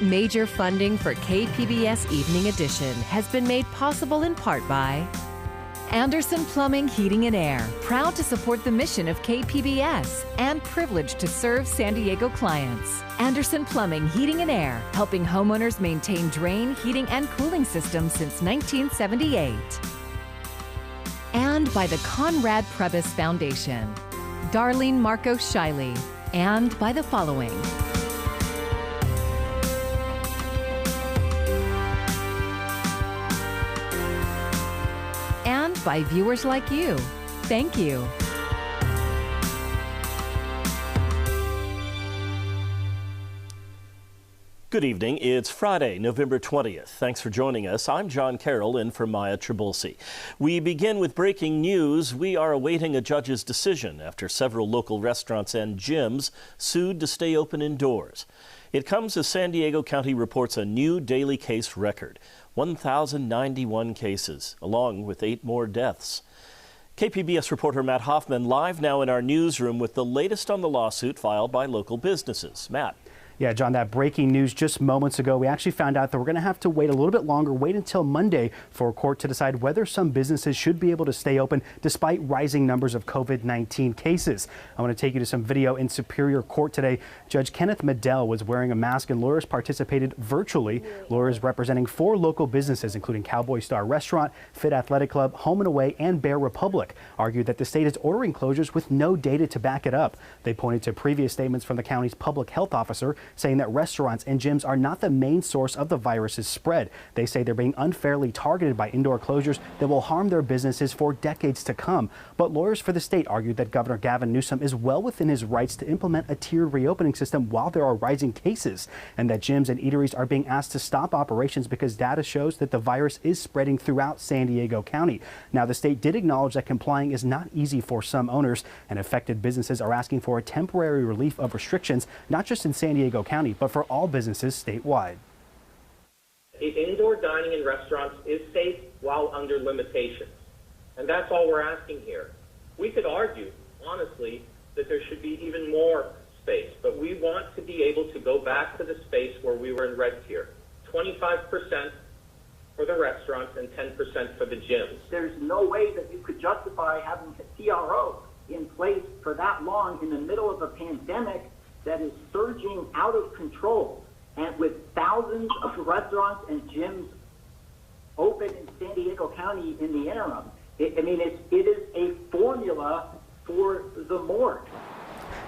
Major funding for KPBS Evening Edition has been made possible in part by Anderson Plumbing, Heating and Air, proud to support the mission of KPBS and privileged to serve San Diego clients. Anderson Plumbing, Heating and Air, helping homeowners maintain drain, heating, and cooling systems since 1978. And by the Conrad Prebys Foundation, Darlene Marco Shiley, and by the following. And by viewers like you. Thank you. Good evening. It's Friday, November 20th. Thanks for joining us. I'm John Carroll in for Maya Trabulsi. We begin with breaking news. We are awaiting a judge's decision after several local restaurants and gyms sued to stay open indoors. It comes as San Diego County reports a new daily case record, 1,091 cases, along with 8 more deaths. KPBS reporter Matt Hoffman live now in our newsroom with the latest on the lawsuit filed by local businesses. Matt. Yeah, John, that breaking news just moments ago. We actually found out that we're going to have to wait a little bit longer, wait until Monday for a court to decide whether some businesses should be able to stay open despite rising numbers of COVID-19 cases. I want to take you to some video in Superior Court today. Judge Kenneth Medell was wearing a mask and lawyers participated virtually. Lawyers representing 4 local businesses, including Cowboy Star Restaurant, Fit Athletic Club, Home and Away, and Bear Republic, argued that the state is ordering closures with no data to back it up. They pointed to previous statements from the county's public health officer saying that restaurants and gyms are not the main source of the virus's spread. They say they're being unfairly targeted by indoor closures that will harm their businesses for decades to come. But lawyers for the state argued that Governor Gavin Newsom is well within his rights to implement a tiered reopening system while there are rising cases, and that gyms and eateries are being asked to stop operations because data shows that the virus is spreading throughout San Diego County. Now, the state did acknowledge that complying is not easy for some owners, and affected businesses are asking for a temporary relief of restrictions, not just in San Diego County, but for all businesses statewide. Indoor dining in restaurants is safe while under limitations, and that's all we're asking here. We could argue, honestly, that there should be even more space, but we want to be able to go back to the space where we were in red tier, 25% for the restaurants and 10% for the gyms. There's no way that you could justify having a TRO in place for that long in the middle of a pandemic that is surging out of control, and with thousands of restaurants and gyms open in San Diego County in the interim. It is a formula for the morgue.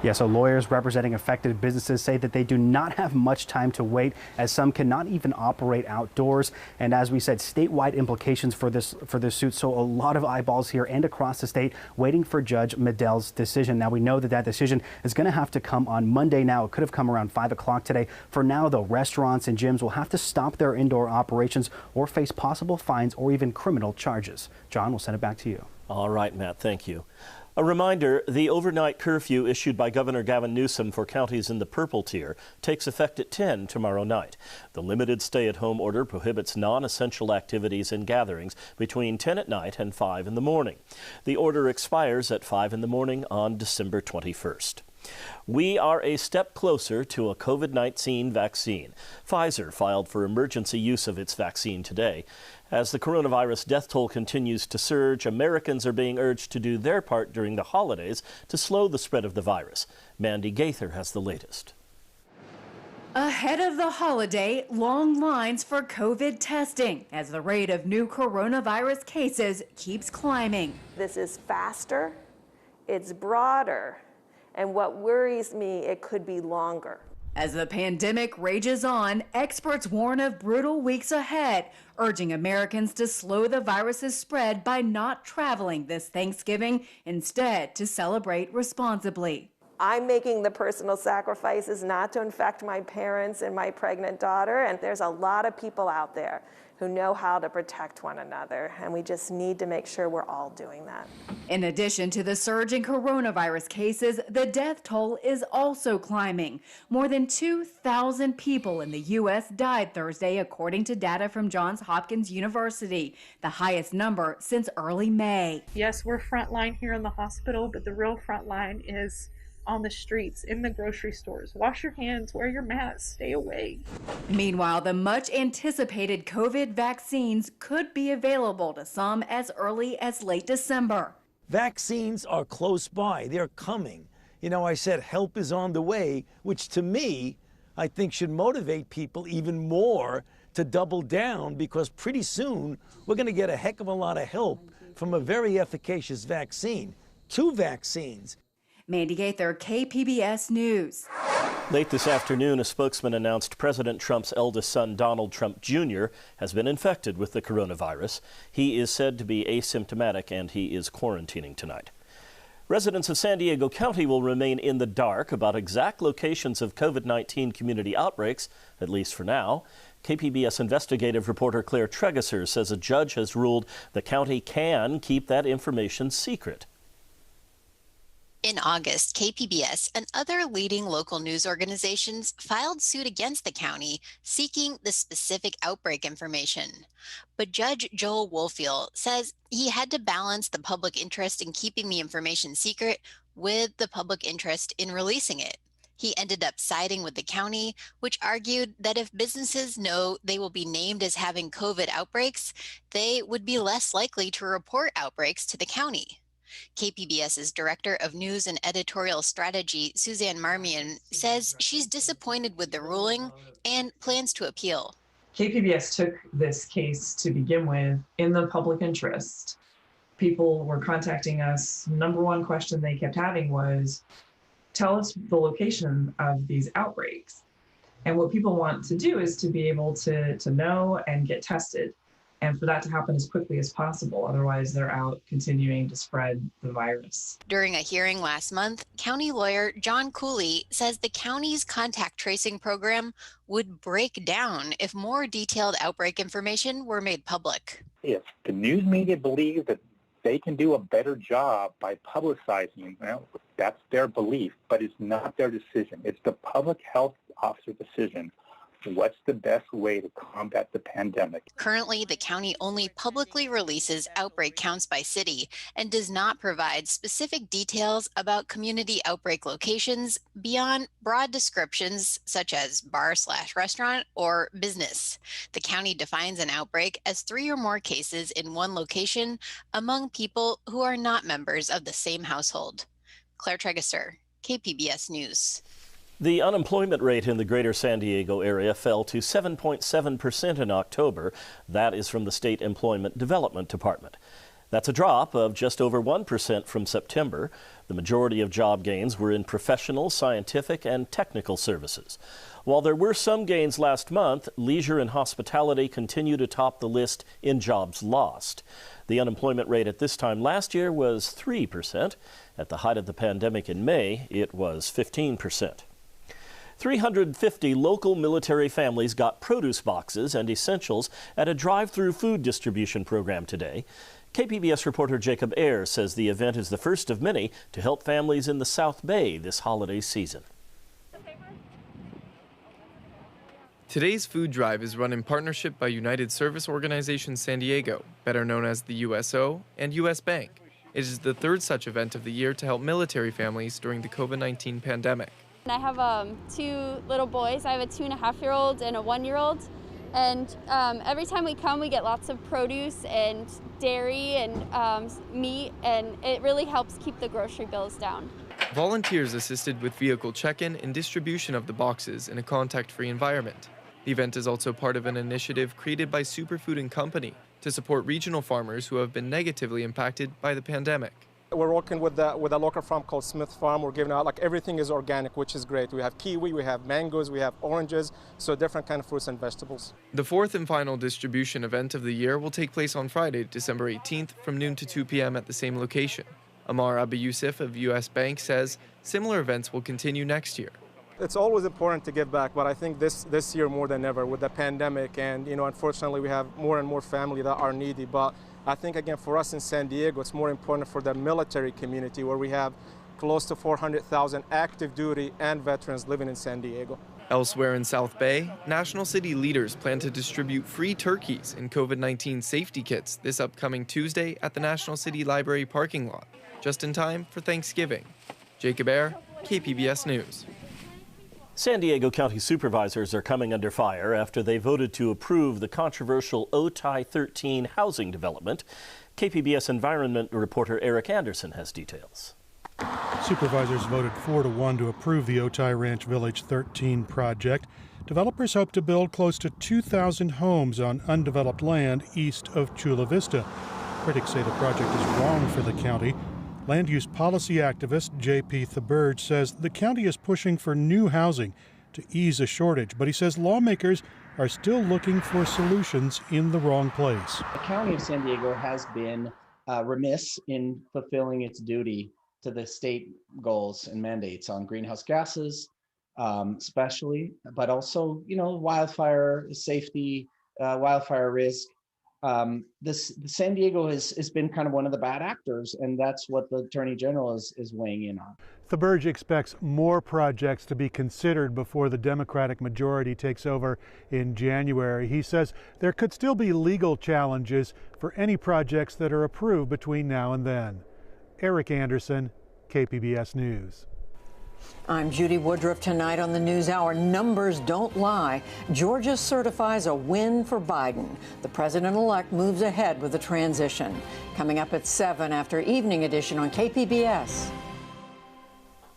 Yeah, so lawyers representing affected businesses say that they do not have much time to wait, as some cannot even operate outdoors. And as we said, statewide implications for this suit. So a lot of eyeballs here and across the state waiting for Judge Medell's decision. Now, we know that decision is going to have to come on Monday. Now, it could have come around 5 o'clock today. For now, though, restaurants and gyms will have to stop their indoor operations or face possible fines or even criminal charges. John, we'll send it back to you. All right, Matt, thank you. A reminder, the overnight curfew issued by Governor Gavin Newsom for counties in the purple tier takes effect at 10 tomorrow night. The limited stay-at-home order prohibits non-essential activities and gatherings between 10 at night and 5 in the morning. The order expires at 5 in the morning on December 21st. We are a step closer to a COVID-19 vaccine. Pfizer filed for emergency use of its vaccine today. As the coronavirus death toll continues to surge, Americans are being urged to do their part during the holidays to slow the spread of the virus. Mandy Gaither has the latest. Ahead of the holiday, long lines for COVID testing as the rate of new coronavirus cases keeps climbing. This is faster, it's broader, and what worries me, it could be longer. As the pandemic rages on, experts warn of brutal weeks ahead, urging Americans to slow the virus's spread by not traveling this Thanksgiving, instead to celebrate responsibly. I'm making the personal sacrifices not to infect my parents and my pregnant daughter, and there's a lot of people out there who know how to protect one another, and we just need to make sure we're all doing that. In addition to the surge in coronavirus cases, the death toll is also climbing. More than 2,000 people in the U.S. died Thursday, according to data from Johns Hopkins University, the highest number since early May. Yes, we're frontline here in the hospital, but the real frontline is on the streets, in the grocery stores. Wash your hands, wear your mask, stay away. Meanwhile, the much anticipated COVID vaccines could be available to some as early as late December. Vaccines are close by. They're coming. You know, I said help is on the way, which to me, I think should motivate people even more to double down, because pretty soon we're going to get a heck of a lot of help from a very efficacious vaccine. 2 vaccines. Mandy Gaither, KPBS News. Late this afternoon, a spokesman announced President Trump's eldest son, Donald Trump Jr., has been infected with the coronavirus. He is said to be asymptomatic and he is quarantining tonight. Residents of San Diego County will remain in the dark about exact locations of COVID-19 community outbreaks, at least for now. KPBS investigative reporter Claire Tregeser says a judge has ruled the county can keep that information secret. In August, KPBS and other leading local news organizations filed suit against the county seeking the specific outbreak information. But Judge Joel Woolfield says he had to balance the public interest in keeping the information secret with the public interest in releasing it. He ended up siding with the county, which argued that if businesses know they will be named as having COVID outbreaks, they would be less likely to report outbreaks to the county. KPBS's Director of News and Editorial Strategy, Suzanne Marmion, says she's disappointed with the ruling and plans to appeal. KPBS took this case to begin with in the public interest. People were contacting us. Number one question they kept having was, tell us the location of these outbreaks. And what people want to do is to be able to know and get tested, and for that to happen as quickly as possible. Otherwise, they're out continuing to spread the virus. During a hearing last month, county lawyer John Cooley says the county's contact tracing program would break down if more detailed outbreak information were made public. If the news media believe that they can do a better job by publicizing, well, that's their belief, but it's not their decision. It's the public health officer decision. What's the best way to combat the pandemic? Currently, the county only publicly releases outbreak counts by city and does not provide specific details about community outbreak locations beyond broad descriptions such as bar/restaurant or business. The county defines an outbreak as 3 or more cases in one location among people who are not members of the same household. Claire Tregeser, KPBS News. The unemployment rate in the greater San Diego area fell to 7.7% in October. That is from the State Employment Development Department. That's a drop of just over 1% from September. The majority of job gains were in professional, scientific, and technical services. While there were some gains last month, leisure and hospitality continue to top the list in jobs lost. The unemployment rate at this time last year was 3%. At the height of the pandemic in May, it was 15%. 350 local military families got produce boxes and essentials at a drive-through food distribution program today. KPBS reporter Jacob Ayers says the event is the first of many to help families in the South Bay this holiday season. Today's food drive is run in partnership by United Service Organization San Diego, better known as the USO, and US Bank. It is the third such event of the year to help military families during the COVID-19 pandemic. I have 2 little boys. I have a 2.5-year-old and a 1-year-old. And every time we come, we get lots of produce and dairy and meat, and it really helps keep the grocery bills down. Volunteers assisted with vehicle check-in and distribution of the boxes in a contact-free environment. The event is also part of an initiative created by Superfood and Company to support regional farmers who have been negatively impacted by the pandemic. We're working with a local farm called Smith Farm. We're giving out, everything is organic, which is great. We have kiwi, we have mangoes, we have oranges, so different kind of fruits and vegetables. The fourth and final distribution event of the year will take place on Friday, December 18th from noon to 2 p.m. at the same location. Amar Abi-Yusuf of US Bank says similar events will continue next year. It's always important to give back, but I think this year more than ever with the pandemic, and unfortunately we have more and more family that are needy. But I think again for us in San Diego, it's more important for the military community, where we have close to 400,000 active duty and veterans living in San Diego. Elsewhere in South Bay, National City leaders plan to distribute free turkeys and COVID-19 safety kits this upcoming Tuesday at the National City Library parking lot, just in time for Thanksgiving. Jacob Ayers, KPBS News. San Diego County Supervisors are coming under fire after they voted to approve the controversial Otay 13 housing development. KPBS environment reporter Eric Anderson has details. Supervisors voted 4-1 to approve the Otay Ranch Village 13 project. Developers hope to build close to 2,000 homes on undeveloped land east of Chula Vista. Critics say the project is wrong for the county. Land use policy activist J.P. Theberge says the county is pushing for new housing to ease a shortage, but he says lawmakers are still looking for solutions in the wrong place. The County of San Diego has been remiss in fulfilling its duty to the state goals and mandates on greenhouse gases, especially, but also, wildfire safety, wildfire risk. San Diego has been kind of one of the bad actors, and that's what the Attorney General is weighing in on. Theberge expects more projects to be considered before the Democratic majority takes over in January. He says there could still be legal challenges for any projects that are approved between now and then. Eric Anderson, KPBS News. I'm Judy Woodruff. Tonight on the NewsHour, numbers don't lie. Georgia certifies a win for Biden. The president-elect moves ahead with the transition. Coming up at 7 after Evening Edition on KPBS.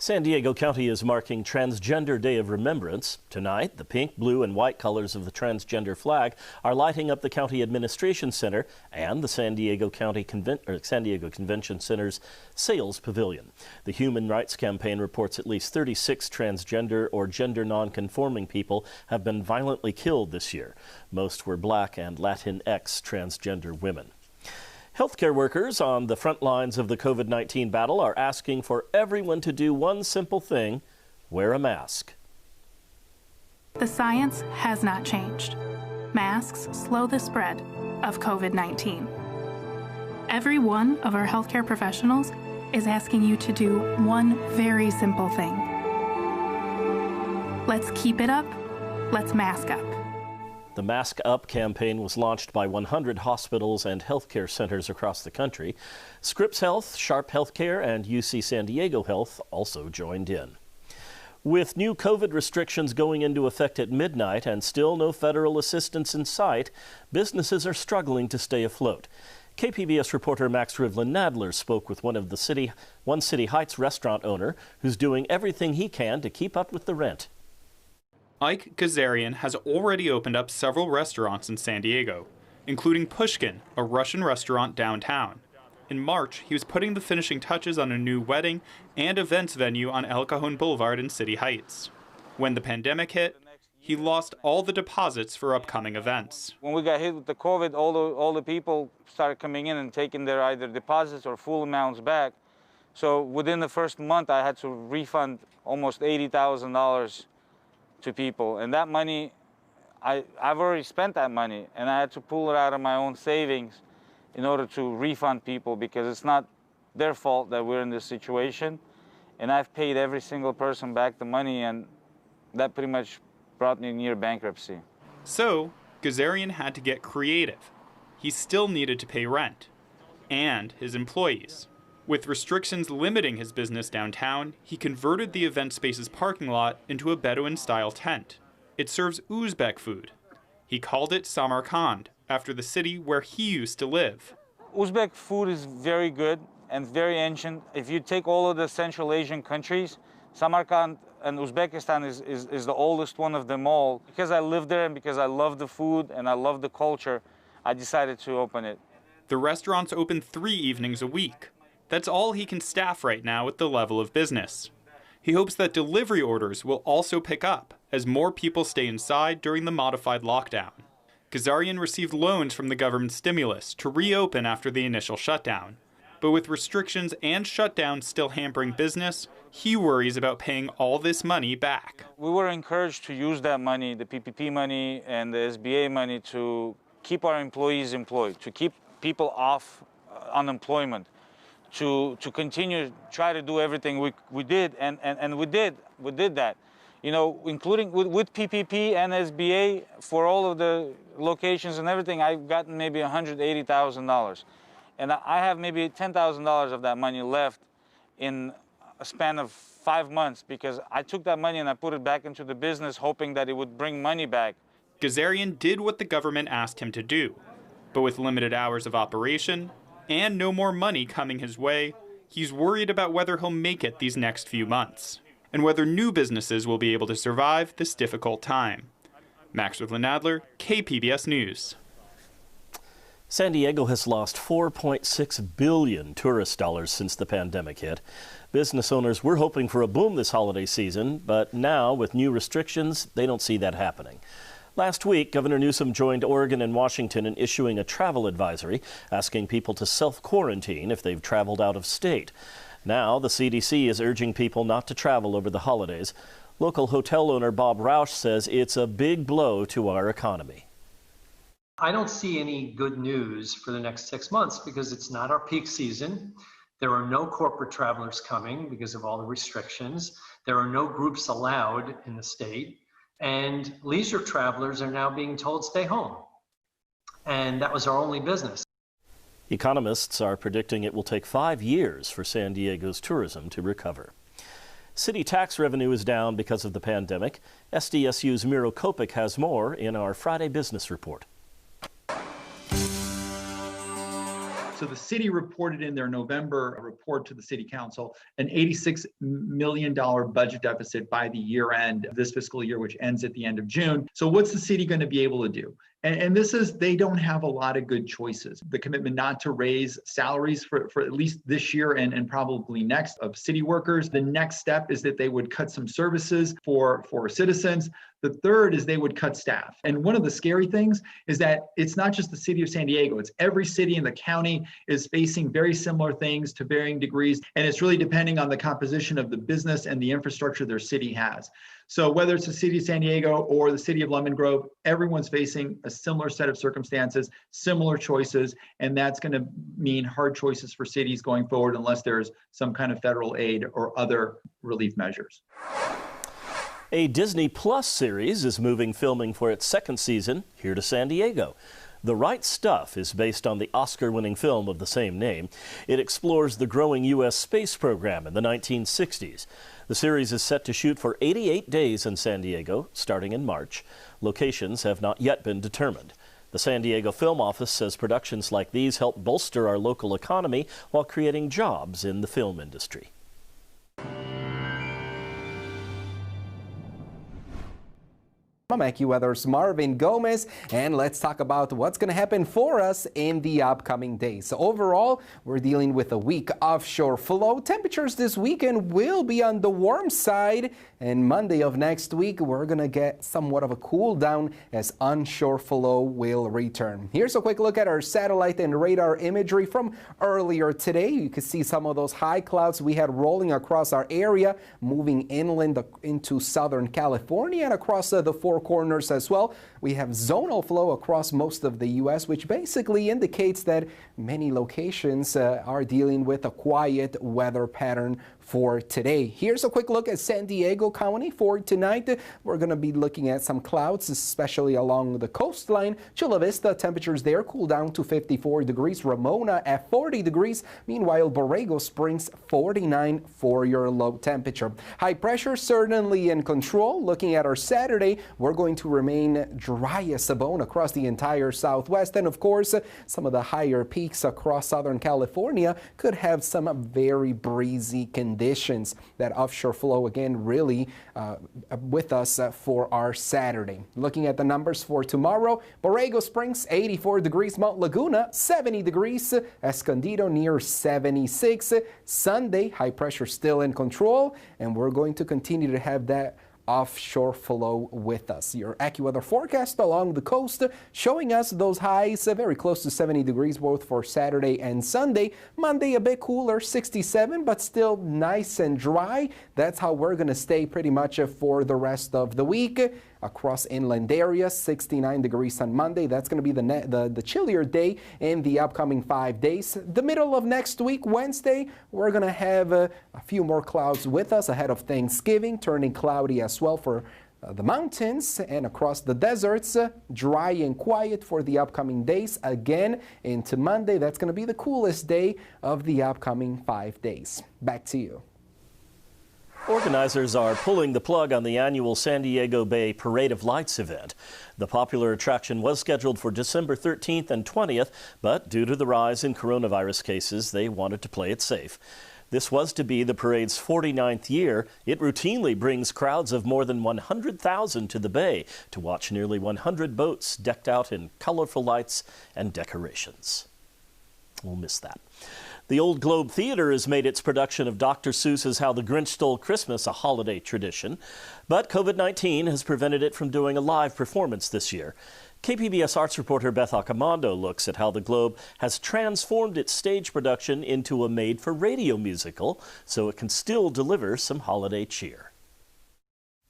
San Diego County is marking Transgender Day of Remembrance. Tonight, the pink, blue, and white colors of the transgender flag are lighting up the County Administration Center and the San Diego Convention Center's Sales Pavilion. The Human Rights Campaign reports at least 36 transgender or gender non-conforming people have been violently killed this year. Most were Black and Latinx transgender women. Healthcare workers on the front lines of the COVID-19 battle are asking for everyone to do one simple thing: wear a mask. The science has not changed. Masks slow the spread of COVID-19. Every one of our healthcare professionals is asking you to do one very simple thing. Let's keep it up. Let's mask up. The Mask Up campaign was launched by 100 hospitals and healthcare centers across the country. Scripps Health, Sharp Healthcare, and UC San Diego Health also joined in. With new COVID restrictions going into effect at midnight and still no federal assistance in sight, businesses are struggling to stay afloat. KPBS reporter Max Rivlin-Nadler spoke with one City Heights restaurant owner who's doing everything he can to keep up with the rent. Ike Gazarian has already opened up several restaurants in San Diego, including Pushkin, a Russian restaurant downtown. In March, he was putting the finishing touches on a new wedding and events venue on El Cajon Boulevard in City Heights. When the pandemic hit, he lost all the deposits for upcoming events. When we got hit with the COVID, all the people started coming in and taking their either deposits or full amounts back. So within the first month, I had to refund almost $80,000 to people, and that money, I've already spent that money, and I had to pull it out of my own savings in order to refund people, because it's not their fault that we're in this situation. And I've paid every single person back the money, and that pretty much brought me near bankruptcy. So Gazarian had to get creative. He still needed to pay rent and his employees. With restrictions limiting his business downtown, he converted the event space's parking lot into a Bedouin-style tent. It serves Uzbek food. He called it Samarkand, after the city where he used to live. Uzbek food is very good and very ancient. If you take all of the Central Asian countries, Samarkand and Uzbekistan is the oldest one of them all. Because I live there and because I love the food and I love the culture, I decided to open it. The restaurant's open 3 evenings a week. That's all he can staff right now at the level of business. He hopes that delivery orders will also pick up as more people stay inside during the modified lockdown. Gazarian received loans from the government stimulus to reopen after the initial shutdown. But with restrictions and shutdowns still hampering business, he worries about paying all this money back. We were encouraged to use that money, the PPP money and the SBA money, to keep our employees employed, to keep people off unemployment, to continue try to do everything we did, and we did that, including with PPP and SBA for all of the locations and everything. I've gotten maybe $180,000, and I have maybe $10,000 of that money left in a span of 5 months because I took that money and I put it back into the business hoping that it would bring money back. Gazarian did what the government asked him to do, but with limited hours of operation and no more money coming his way, he's worried about whether he'll make it these next few months and whether new businesses will be able to survive this difficult time. Max Adler, KPBS News. San Diego has lost $4.6 billion tourist dollars since the pandemic hit. Business owners were hoping for a boom this holiday season, but now with new restrictions, they don't see that happening. Last week, Governor Newsom joined Oregon and Washington in issuing a travel advisory, asking people to self-quarantine if they've traveled out of state. Now, the CDC is urging people not to travel over the holidays. Local hotel owner Bob Roush says it's a big blow to our economy. I don't see any good news for the next 6 months because it's not our peak season. There are no corporate travelers coming because of all the restrictions. There are no groups allowed in the state. And leisure travelers are now being told stay home. And that was our only business. Economists are predicting it will take 5 years for San Diego's tourism to recover. City tax revenue is down because of the pandemic. SDSU's Miro Kopik has more in our Friday Business Report. So the city reported in their November report to the city council an $86 million budget deficit by the year end of this fiscal year, which ends at the end of June. So what's the city going to be able to do? And this is, they don't have a lot of good choices. The commitment not to raise salaries for at least this year and probably next of city workers. The next step is that they would cut some services for citizens. The third is they would cut staff. And one of the scary things is that it's not just the city of San Diego, it's every city in the county is facing very similar things to varying degrees. And it's really depending on the composition of the business and the infrastructure their city has. So whether it's the city of San Diego or the city of Lemon Grove, everyone's facing a similar set of circumstances, similar choices, and that's going to mean hard choices for cities going forward unless there's some kind of federal aid or other relief measures. A Disney Plus series is moving filming for its second season here to San Diego. The Right Stuff is based on the Oscar-winning film of the same name. It explores the growing U.S. space program in the 1960s. The series is set to shoot for 88 days in San Diego, starting in March. Locations have not yet been determined. The San Diego Film Office says productions like these help bolster our local economy while creating jobs in the film industry. I'm AccuWeather's Marvin Gomez, and let's talk about what's going to happen for us in the upcoming days. So overall, we're dealing with a weak offshore flow. Temperatures this weekend will be on the warm side, and Monday of next week, we're going to get somewhat of a cool down as onshore flow will return. Here's a quick look at our satellite and radar imagery from earlier today. You can see some of those high clouds we had rolling across our area, moving inland into Southern California and across the Four Corners as well. We have zonal flow across most of the U.S., which basically indicates that many locations are dealing with a quiet weather pattern for today. Here's a quick look at San Diego County for tonight. We're going to be looking at some clouds, especially along the coastline. Chula Vista, temperatures there cool down to 54 degrees. Ramona at 40 degrees. Meanwhile, Borrego Springs 49 for your low temperature. High pressure certainly in control. Looking at our Saturday, we're going to remain dry as a bone across the entire Southwest. And of course, some of the higher peaks across Southern California could have some very breezy conditions. That offshore flow again really with us for our Saturday. Looking at the numbers for tomorrow, Borrego Springs 84 degrees, Mount Laguna 70 degrees, Escondido near 76. Sunday, high pressure still in control, and we're going to continue to have that offshore flow with us. Your AccuWeather forecast along the coast showing us those highs very close to 70 degrees both for Saturday and Sunday. Monday a bit cooler, 67, but still nice and dry. That's how we're going to stay pretty much for the rest of the week. Across inland areas, 69 degrees on Monday. That's going to be the chillier day in the upcoming 5 days. The middle of next week, Wednesday, we're going to have a few more clouds with us ahead of Thanksgiving, turning cloudy as well for the mountains and across the deserts. Dry and quiet for the upcoming days. Again, into Monday, that's going to be the coolest day of the upcoming 5 days. Back to you. Organizers are pulling the plug on the annual San Diego Bay Parade of Lights event. The popular attraction was scheduled for December 13th and 20th, but due to the rise in coronavirus cases, they wanted to play it safe. This was to be the parade's 49th year. It routinely brings crowds of more than 100,000 to the bay to watch nearly 100 boats decked out in colorful lights and decorations. We'll miss that. The Old Globe Theater has made its production of Dr. Seuss's How the Grinch Stole Christmas a holiday tradition, but COVID-19 has prevented it from doing a live performance this year. KPBS arts reporter Beth Accomando looks at how the Globe has transformed its stage production into a made-for-radio musical so it can still deliver some holiday cheer.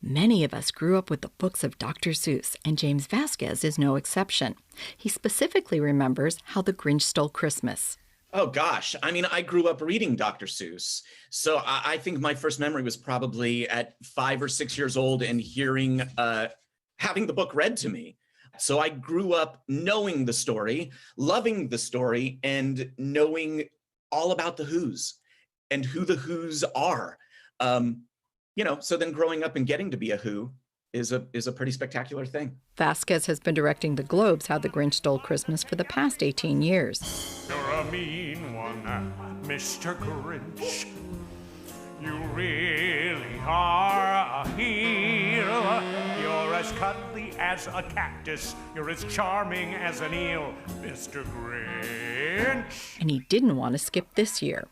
Many of us grew up with the books of Dr. Seuss, and James Vasquez is no exception. He specifically remembers How the Grinch Stole Christmas. Oh, gosh. I mean, I grew up reading Dr. Seuss. So I think my first memory was probably at 5 or 6 years old and hearing, having the book read to me. So I grew up knowing the story, loving the story, and knowing all about the Who's and who the Who's are. So then growing up and getting to be a Who is a pretty spectacular thing. Vasquez has been directing the Globe's How the Grinch Stole Christmas for the past 18 years. You're a mean one, Mr. Grinch. You really are a heel. You're as cuddly as a cactus. You're as charming as an eel, Mr. Grinch. And he didn't want to skip this year.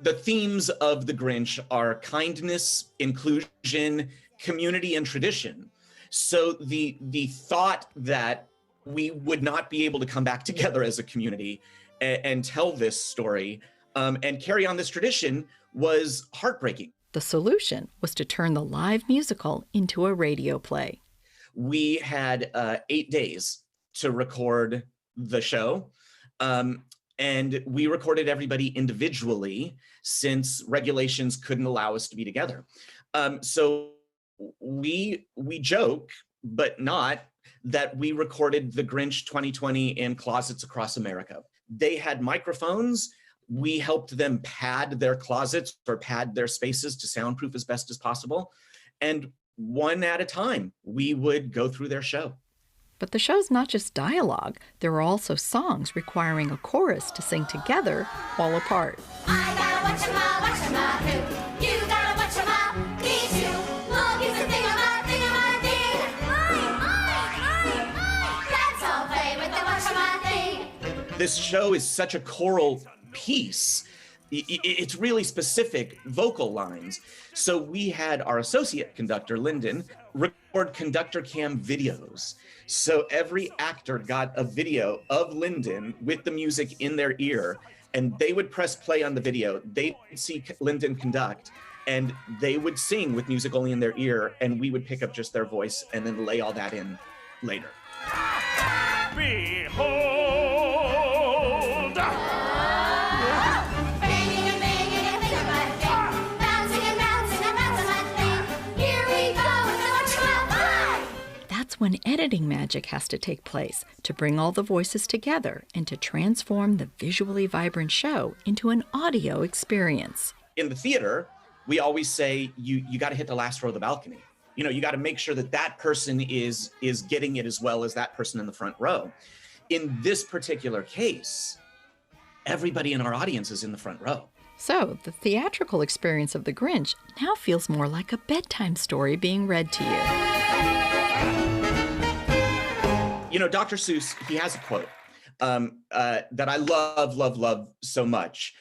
The themes of the Grinch are kindness, inclusion, community, and tradition. So the thought that we would not be able to come back together as a community and tell this story and carry on this tradition was heartbreaking. The solution was to turn the live musical into a radio play. We had 8 days to record the show. And we recorded everybody individually since regulations couldn't allow us to be together. So we joke, but not, that we recorded the Grinch 2020 in closets across America. They had microphones. We helped them pad their closets or pad their spaces to soundproof as best as possible. And one at a time, we would go through their show. But the show's not just dialogue. There are also songs requiring a chorus to sing together while apart. I gotta watch 'em all, who. You gotta watch 'em all, me too. Love is a thing of my thing. Let's all play with the watch 'em all thing. This show is such a choral piece. It's really specific vocal lines. So we had our associate conductor, Lyndon, record conductor cam videos. So every actor got a video of Lyndon with the music in their ear, and they would press play on the video. They'd see Lyndon conduct, and they would sing with music only in their ear, and we would pick up just their voice and then lay all that in later. Behold! When editing magic has to take place to bring all the voices together and to transform the visually vibrant show into an audio experience. In the theater, we always say you got to hit the last row of the balcony. You got to make sure that person is getting it as well as that person in the front row. In this particular case, everybody in our audience is in the front row. So the theatrical experience of The Grinch now feels more like a bedtime story being read to you. Dr. Seuss, he has a quote that I love so much.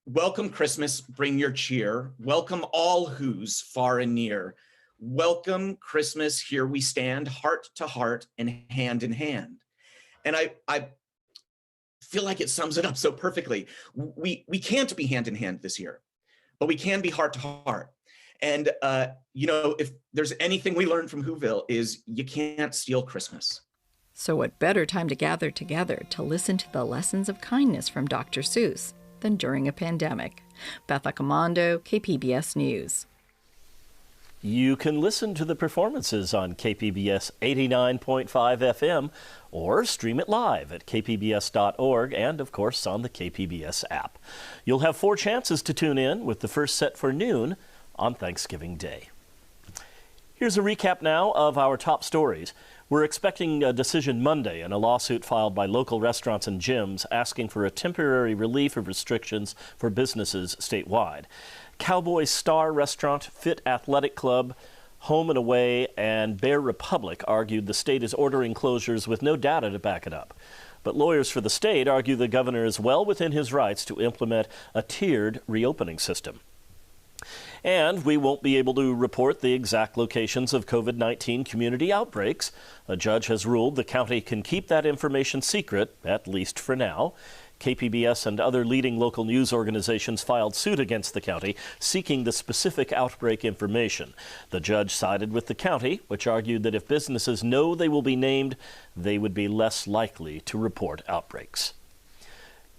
Welcome Christmas, bring your cheer. Welcome all who's far and near. Welcome Christmas, here we stand, heart to heart and hand in hand. And I feel like it sums it up so perfectly. We can't be hand in hand this year, but we can be heart to heart. And, if there's anything we learned from Whoville is you can't steal Christmas. So what better time to gather together to listen to the lessons of kindness from Dr. Seuss than during a pandemic? Beth Accomando, KPBS News. You can listen to the performances on KPBS 89.5 FM or stream it live at kpbs.org and, of course, on the KPBS app. You'll have 4 chances to tune in, with the first set for noon on Thanksgiving Day. Here's a recap now of our top stories. We're expecting a decision Monday in a lawsuit filed by local restaurants and gyms asking for a temporary relief of restrictions for businesses statewide. Cowboy Star Restaurant, Fit Athletic Club, Home and Away, and Bear Republic argued the state is ordering closures with no data to back it up. But lawyers for the state argue the governor is well within his rights to implement a tiered reopening system. And we won't be able to report the exact locations of COVID-19 community outbreaks. A judge has ruled the county can keep that information secret, at least for now. KPBS and other leading local news organizations filed suit against the county, seeking the specific outbreak information. The judge sided with the county, which argued that if businesses know they will be named, they would be less likely to report outbreaks.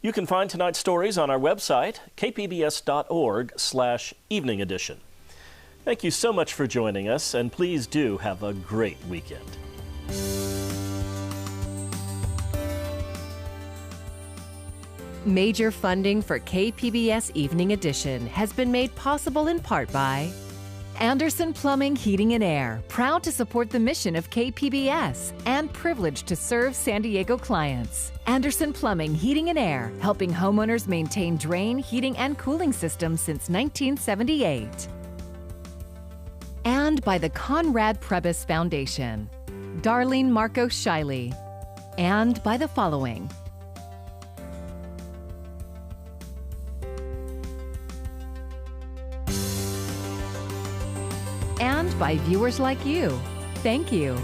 You can find tonight's stories on our website, kpbs.org/evening edition. Thank you so much for joining us, and please do have a great weekend. Major funding for KPBS Evening Edition has been made possible in part by Anderson Plumbing, Heating and Air, proud to support the mission of KPBS and privileged to serve San Diego clients. Anderson Plumbing, Heating and Air, helping homeowners maintain drain, heating, and cooling systems since 1978. And by the Conrad Prebys Foundation, Darlene Marco Shiley. And by the following: and by viewers like you. Thank you.